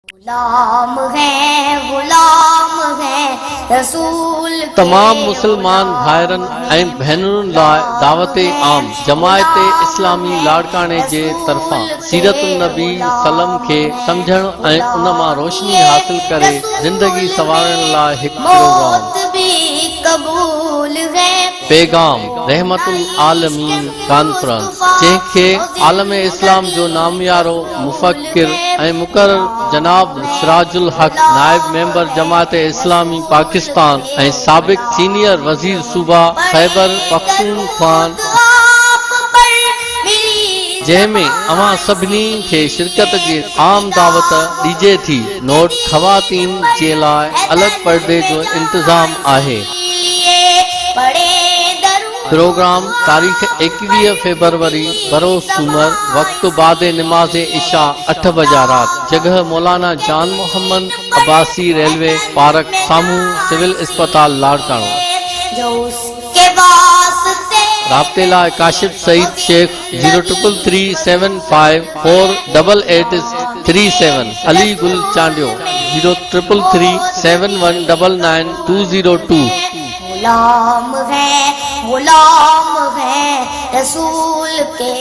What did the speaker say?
गुलाम है रसूल के। तमाम मुसलमान भाइरन ऐं भेनरुनि लाइ दावत आम जमायत इस्लामी लाड़काने जे तरफ़ां सीरत नबी सलम खे समझण ऐं उन मां रोशनी हासिल करे ज़िंदगी संवारण लाइ हिकु प्रोग्राम मौत भी कबूल है। पैगाम रहमतुल आलमीन कॉन्फ्रेंस, जंहिंखे आलम इस्लाम जो नामियारो मुफ़क्किर ऐं मुक़र्रर जनाब सिराजुल हक नायब मेंबर जमात इस्लामी पाकिस्तान ऐं साबिक़ सीनियर वज़ीर सूबा खैबर पख्तूनख्वा जंहिंमें अवां सभिनी खे शिरकत जी आम दावत ॾिजे थी। नोट ख़वातीन जे लाइ अलॻि पर्दे जो इंतज़ाम आहे। प्रोग्राम तारीख़ 21 फरवरी बरोज़ सूमर, वक्त बाद नमाज इशा 8 बजे रात। जगह मौलाना जान मोहम्मद अब्बासी रेलवे पार्क सामू सिविल अस्पताल लाड़काणो। राब्ते लाइ काशिफ सईद शेख 0337548837, अली गुल चांडियो 0337199202। गुलाम है रसूल के।